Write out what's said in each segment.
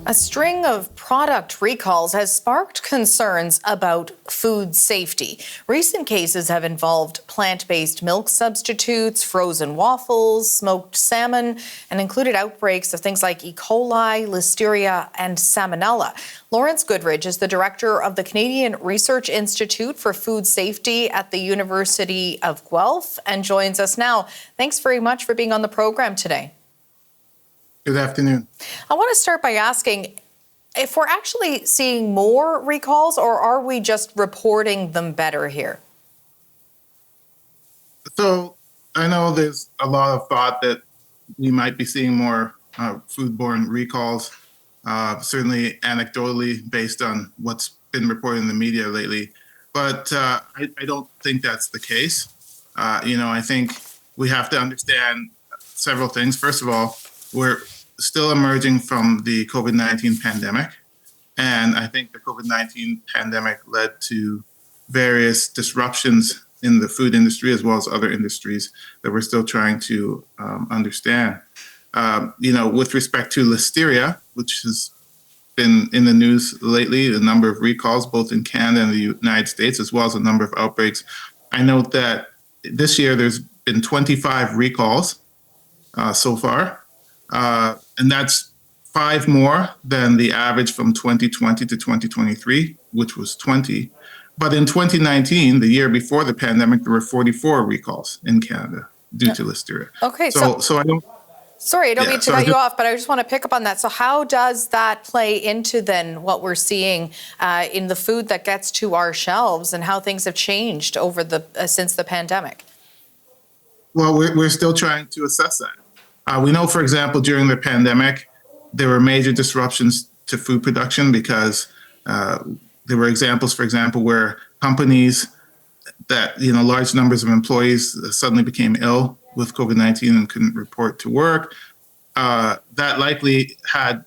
A string of product recalls has sparked concerns about food safety. Recent cases have involved plant-based milk substitutes, frozen waffles, smoked salmon, and included outbreaks of things like E. coli, Listeria, and salmonella. Lawrence Goodridge is the director of the Canadian Research Institute for Food Safety at the University of Guelph and joins us now. Thanks very much for being on the program today. Good afternoon. I want to start by asking if we're actually seeing more recalls or are we just reporting them better here? So I know there's a lot of thought that we might be seeing more foodborne recalls, certainly anecdotally based on what's been reported in the media lately. But I don't think that's the case. I think we have to understand several things. First of all, we're still emerging from the COVID-19 pandemic. And I think the COVID-19 pandemic led to various disruptions in the food industry as well as other industries that we're still trying to understand. With respect to Listeria, which has been in the news lately, a number of recalls both in Canada and the United States, as well as a number of outbreaks. I note that this year there's been 25 recalls so far. And that's 5 more than the average from 2020 to 2023, which was 20. But in 2019, the year before the pandemic, there were 44 recalls in Canada due to Listeria. Okay, so I don't... Sorry, I don't mean to cut you off, but I just want to pick up on that. So how does that play into then what we're seeing in the food that gets to our shelves and how things have changed over since the pandemic? Well, we're still trying to assess that. We know, for example, during the pandemic, there were major disruptions to food production because there were examples, for example, where companies that, large numbers of employees suddenly became ill with COVID-19 and couldn't report to work. That likely led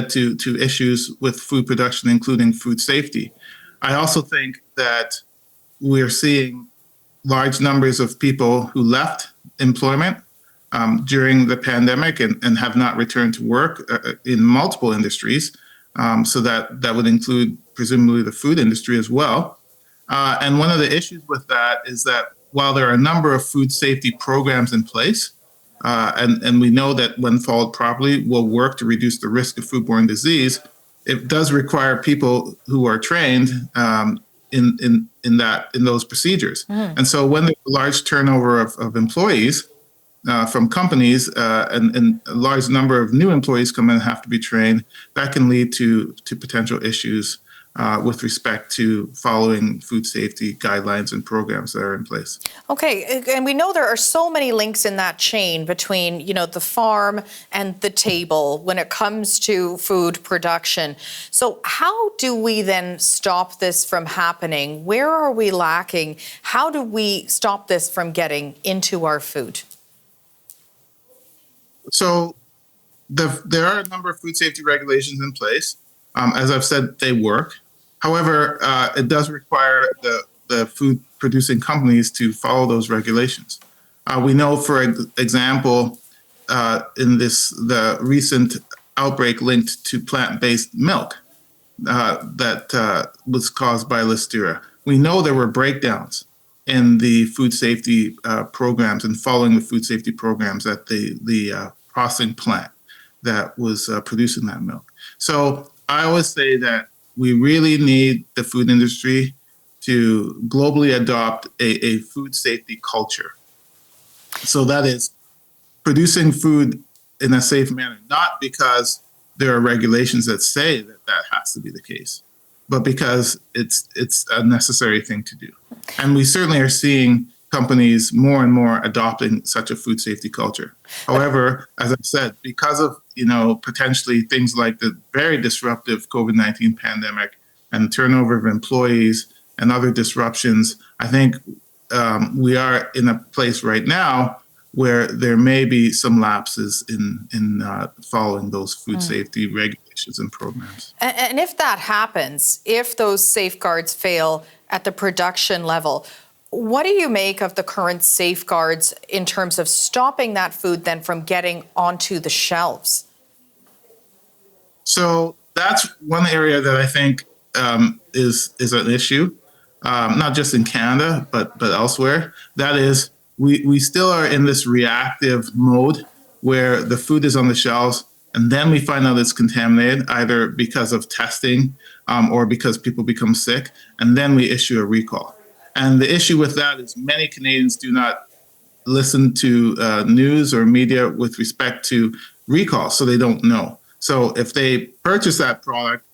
to issues with food production, including food safety. I also think that we're seeing large numbers of people who left employment during the pandemic and have not returned to work in multiple industries. So that would include presumably the food industry as well. And one of the issues with that is that while there are a number of food safety programs in place, and we know that when followed properly will work to reduce the risk of foodborne disease, it does require people who are trained in those procedures. And so when there's a large turnover of employees from companies and a large number of new employees come in and have to be trained, that can lead to potential issues with respect to following food safety guidelines and programs that are in place. Okay, and we know there are so many links in that chain between, the farm and the table when it comes to food production. So how do we then stop this from happening? Where are we lacking? How do we stop this from getting into our food? So there are a number of food safety regulations in place. As I've said, they work. However, it does require the food producing companies to follow those regulations. We know, for example, in the recent outbreak linked to plant-based milk that was caused by Listeria, we know there were breakdowns in the food safety programs and following the food safety programs at the processing plant that was producing that milk. So I always say that we really need the food industry to globally adopt a food safety culture. So that is producing food in a safe manner, not because there are regulations that say that has to be the case, but because it's a necessary thing to do. And we certainly are seeing companies more and more adopting such a food safety culture. However, as I said, because of potentially things like the very disruptive COVID-19 pandemic and turnover of employees and other disruptions, I think we are in a place right now where there may be some lapses in following those food safety regulations and programs. And if that happens, if those safeguards fail at the production level, What do you make of the current safeguards in terms of stopping that food then from getting onto the shelves? So that's one area that I think is an issue, not just in Canada but elsewhere. That is, we still are in this reactive mode where the food is on the shelves, and then we find out it's contaminated, either because of testing or because people become sick, and then we issue a recall. And the issue with that is many Canadians do not listen to news or media with respect to recalls, so they don't know. So if they purchase that product,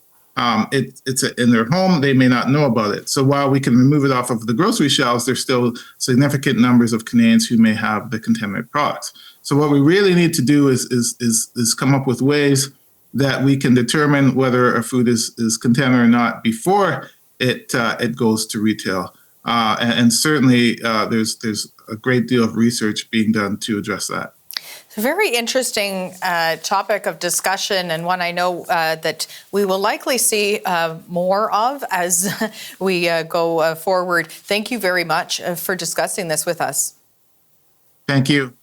it's in their home, they may not know about it. So while we can remove it off of the grocery shelves, there's still significant numbers of Canadians who may have the contaminated products. So what we really need to do is come up with ways that we can determine whether a food is contaminated or not before it goes to retail. And certainly there's a great deal of research being done to address that. Very interesting topic of discussion, and one I know that we will likely see more of as we go forward. Thank you very much for discussing this with us. Thank you.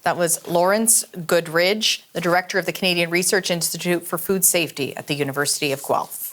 That was Lawrence Goodridge, the director of the Canadian Research Institute for Food Safety at the University of Guelph.